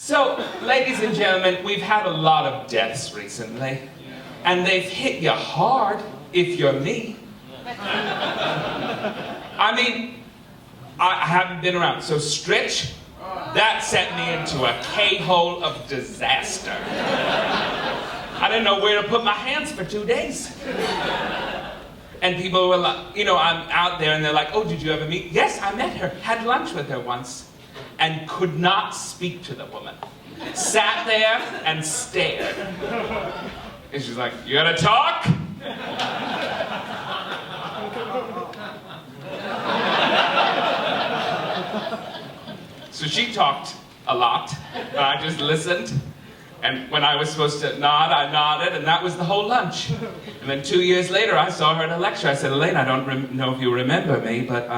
So, ladies and gentlemen, we've had a lot of deaths recently, and they've hit you hard if you're me. I mean, I haven't been around. So Stritch, that sent me into a K-hole of disaster. I didn't know where to put my hands for 2 days. And people were like, you know, I'm out there and they're like, oh, did you ever meet? Yes, I met her, had lunch with her once, and could not speak to the woman. Sat there and stared. And she's like, you gotta talk? So she talked a lot, and I just listened. And when I was supposed to nod, I nodded, and that was the whole lunch. And then 2 years later, I saw her at a lecture. I said, Elaine, I don't know if you remember me, but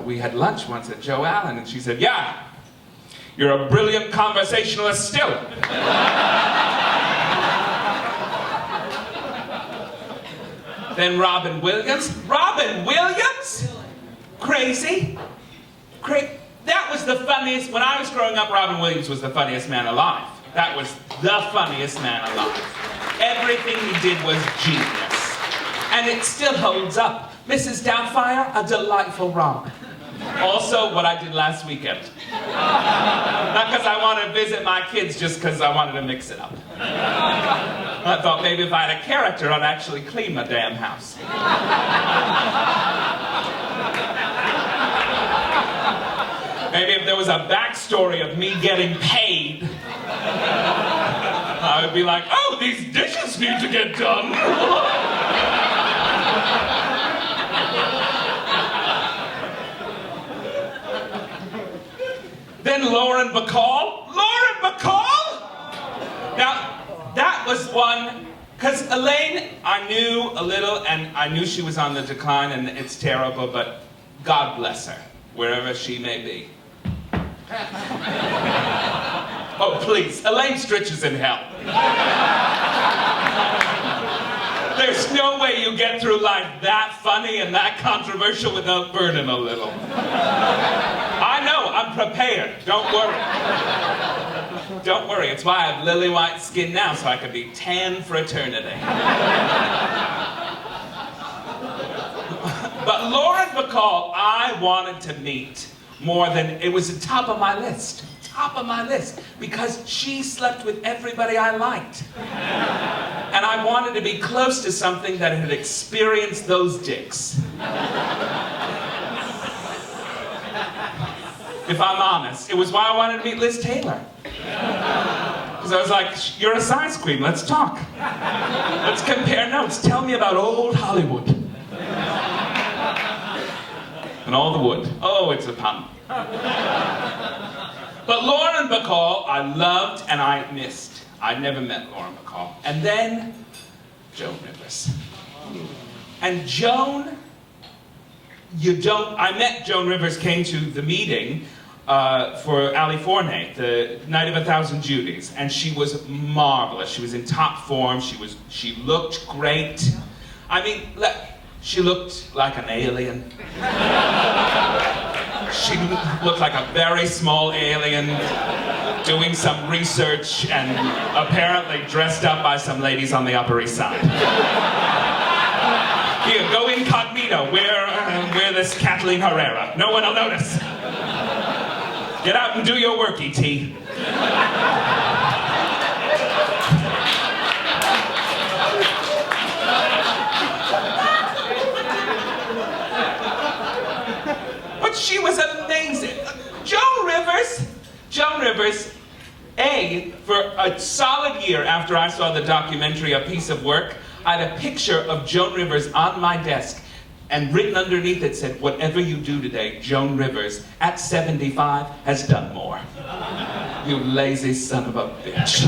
we had lunch once at Joe Allen. And she said, yeah, you're a brilliant conversationalist still. Then Robin Williams. Robin Williams? Crazy. That was the funniest, when I was growing up, Robin Williams was the funniest man alive. That was the funniest man alive. Everything he did was genius. And it still holds up. Mrs. Doubtfire, a delightful romp. Also, what I did last weekend. Not because I want to visit my kids, just because I wanted to mix it up. I thought maybe if I had a character, I'd actually clean my damn house. Maybe if there was a backstory of me getting paid, I would be like, oh, these dishes need to get done. Then Lauren Bacall. Lauren Bacall? Now, that was one, because Elaine, I knew a little, and I knew she was on the decline, and it's terrible, but God bless her, wherever she may be. Oh, please, Elaine Stritch is in hell. There's no way you get through life that funny and that controversial without burning a little. I know, I'm prepared. Don't worry. Don't worry, it's why I have lily white skin now, so I can be tan for eternity. But Lauren Bacall, I wanted to meet more than, it was the top of my list. Top of my list, because she slept with everybody I liked. And I wanted to be close to something that had experienced those dicks. If I'm honest, it was why I wanted to meet Liz Taylor. Because I was like, you're a size queen, let's talk. Let's compare notes, tell me about old Hollywood. And all the wood. Oh, it's a pun. But Lauren Bacall, I loved and I missed. I'd never met Lauren Bacall. And then, Joan Rivers. And Joan, I met Joan Rivers, came to the meeting for Ali Forney, the Night of 1,000 Judies. And she was marvelous. She was in top form. She looked great. I mean, she looked like an alien. She looked like a very small alien doing some research and apparently dressed up by some ladies on the Upper East Side. Here, go incognito. Wear this Kathleen Herrera. No one will notice. Get out and do your work, E.T. She was amazing. Joan Rivers, for a solid year after I saw the documentary, A Piece of Work, I had a picture of Joan Rivers on my desk, and written underneath it said, whatever you do today, Joan Rivers, at 75, has done more. You lazy son of a bitch.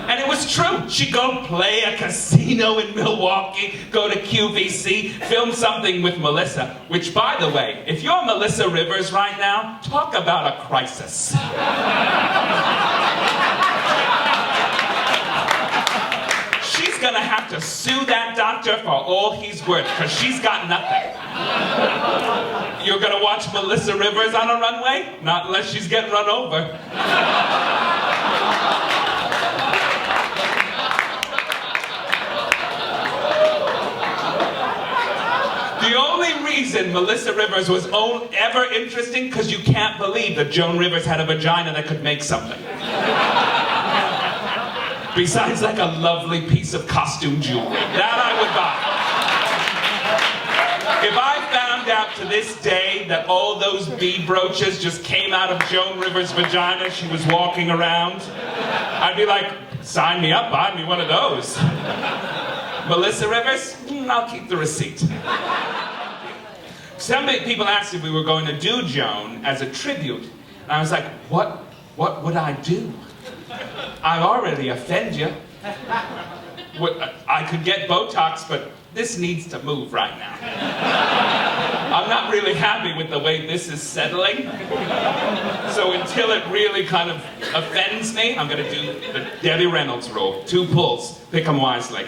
And it was true. She'd go play a casino in Milwaukee, go to QVC, film something with Melissa, which, by the way, if you're Melissa Rivers right now, talk about a crisis. She's gonna have to sue that doctor for all he's worth, because she's got nothing. You're gonna watch Melissa Rivers on a runway? Not unless she's getting run over. The only reason Melissa Rivers was ever interesting, because you can't believe that Joan Rivers had a vagina that could make something. Besides like a lovely piece of costume jewelry. That I would buy. If I found out to this day that all those bead brooches just came out of Joan Rivers' vagina as she was walking around, I'd be like, sign me up, buy me one of those. Melissa Rivers? I'll keep the receipt. Some people asked if we were going to do Joan as a tribute. And I was like, what would I do? I already offend you. I could get Botox, but this needs to move right now. I'm not really happy with the way this is settling. So until it really kind of offends me, I'm going to do the Debbie Reynolds rule. 2 pulls. Pick them wisely.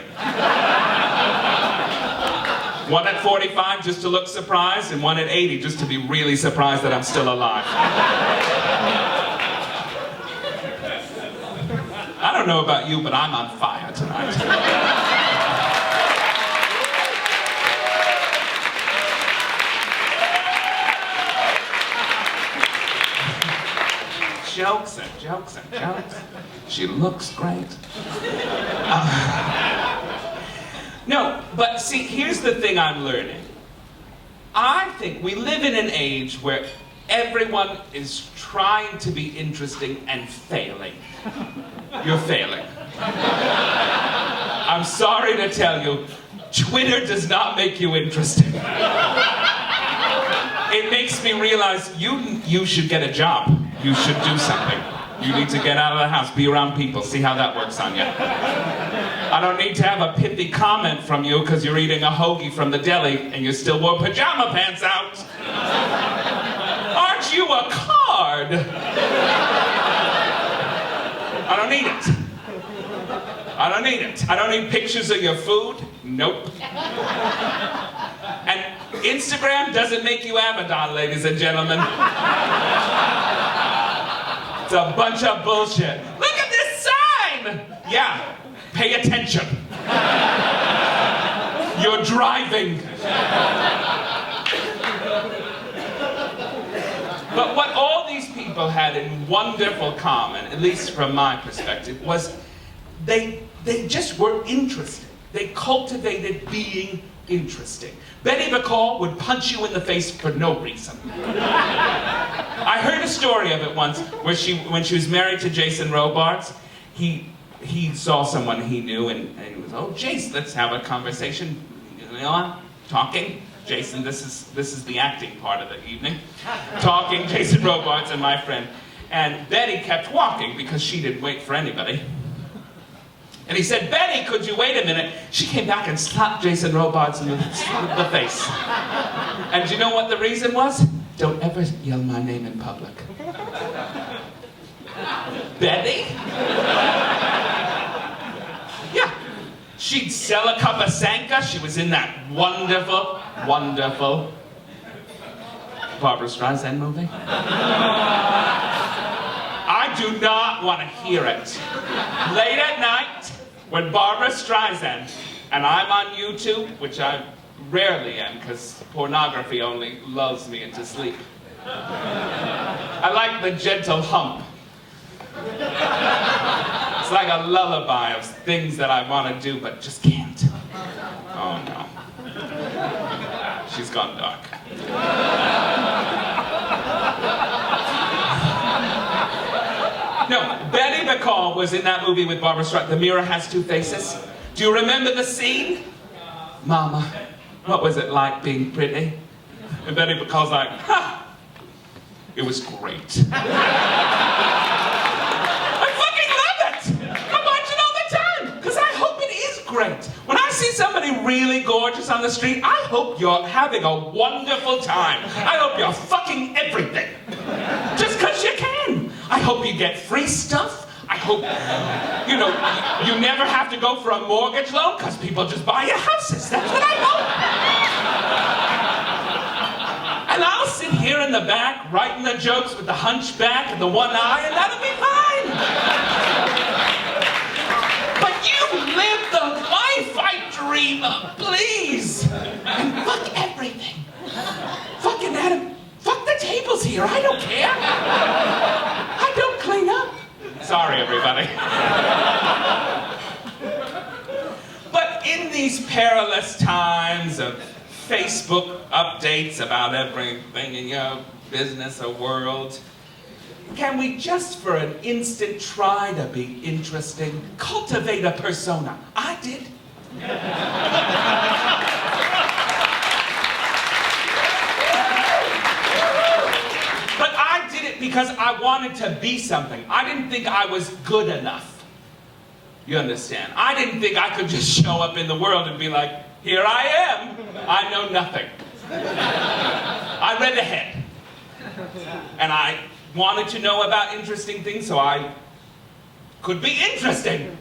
One at 45 just to look surprised, and one at 80 just to be really surprised that I'm still alive. I don't know about you, but I'm on fire tonight. Jokes and jokes and jokes. She looks great. No, but see, here's the thing I'm learning. I think we live in an age where everyone is trying to be interesting and failing. You're failing. I'm sorry to tell you, Twitter does not make you interesting. It makes me realize you should get a job. You should do something. You need to get out of the house, be around people, see how that works on you. I don't need to have a pithy comment from you because you're eating a hoagie from the deli and you still wore pajama pants out. Aren't you a card? I don't need it. I don't need it. I don't need pictures of your food. Nope. And Instagram doesn't make you Abaddon, ladies and gentlemen. It's a bunch of bullshit. Look at this sign! Yeah, pay attention. You're driving. But what all these people had in wonderful common, at least from my perspective, was they just were interesting. They cultivated being interesting. Betty Bacall would punch you in the face for no reason. I heard a story of it once where when she was married to Jason Robards, he saw someone he knew and he was, oh, Jason, let's have a conversation. You know, talking. Jason, this is the acting part of the evening. Talking, Jason Robards and my friend. And Betty kept walking because she didn't wait for anybody. And he said, Betty, could you wait a minute? She came back and slapped Jason Robards in the face. And do you know what the reason was? Don't ever yell my name in public. Betty? Yeah. She'd sell a cup of Sanka. She was in that wonderful, wonderful Barbra Streisand movie. I do not want to hear it. Late at night, when Barbra Streisand, and I'm on YouTube, which I rarely am, because pornography only lulls me into sleep. I like the gentle hump. It's like a lullaby of things that I want to do, but just can't. Oh no. She's gone dark. No, Betty Bacall was in that movie with Barbra Streisand. The Mirror Has Two Faces. Do you remember the scene? Mama, what was it like being pretty? And Betty Bacall's like, ha! It was great. I fucking love it! I watch it all the time, because I hope it is great. When I see somebody really gorgeous on the street, I hope you're having a wonderful time. I hope you're fucking everything. Just because you can. I hope you get free stuff. I hope, you never have to go for a mortgage loan because people just buy your houses. That's what I hope. And I'll sit here in the back writing the jokes with the hunchback and the one eye, and that'll be fine. But you live the life I dream of, please. And fuck everything. Fucking Adam. Fuck the tables here. I don't care. I don't clean up. Sorry, everybody. But in these perilous times of Facebook updates about everything in your business or world, can we just for an instant try to be interesting? Cultivate a persona. I did. But I did it because I wanted to be something. I didn't think I was good enough. You understand? I didn't think I could just show up in the world and be like, here I am. I know nothing. I read ahead. And I wanted to know about interesting things so I could be interesting.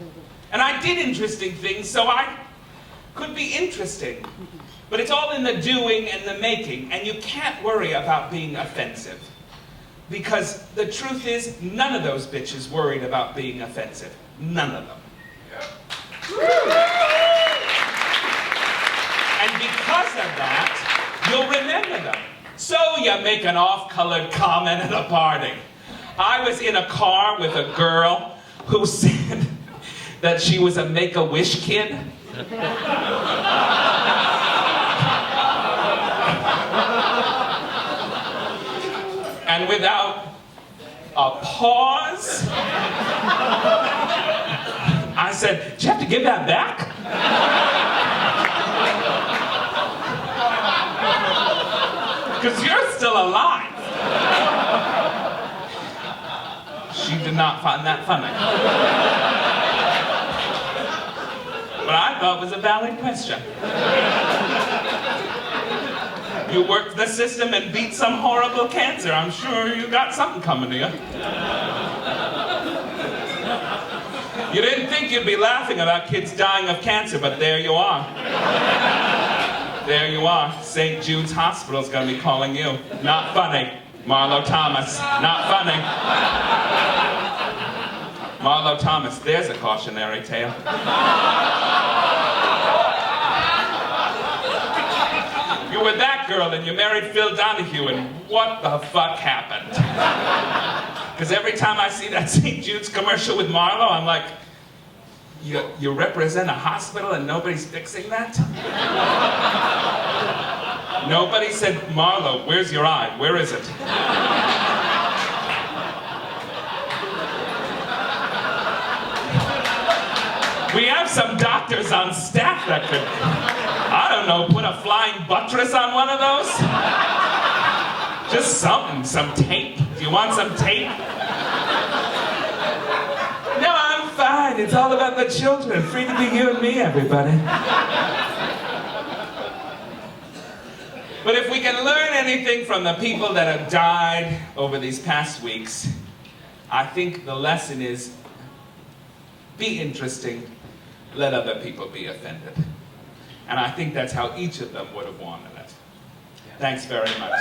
And I did interesting things so I could be interesting. But it's all in the doing and the making, and you can't worry about being offensive. Because the truth is, none of those bitches worried about being offensive. None of them. And because of that, you'll remember them. So you make an off-colored comment at a party. I was in a car with a girl who said that she was a Make-A-Wish kid. And without a pause, I said, "Do you have to give that back?" Because you're still alive. She did not find that funny. But I thought it was a valid question. You worked the system and beat some horrible cancer. I'm sure you got something coming to you. You didn't think you'd be laughing about kids dying of cancer, but there you are. There you are. St. Jude's Hospital's gonna be calling you. Not funny. Marlo Thomas. Not funny. Marlo Thomas, there's a cautionary tale. You were that girl and you married Phil Donahue, and what the fuck happened? Because every time I see that St. Jude's commercial with Marlo, I'm like, you represent a hospital and nobody's fixing that? Nobody said, Marlo, where's your eye? Where is it? We have some doctors on staff that could, I don't know, put a flying buttress on one of those? Just something, some tape. Do you want some tape? No, I'm fine. It's all about the children. Free to be you and me, everybody. But if we can learn anything from the people that have died over these past weeks, I think the lesson is be interesting, let other people be offended. And I think that's how each of them would have wanted it. Thanks very much.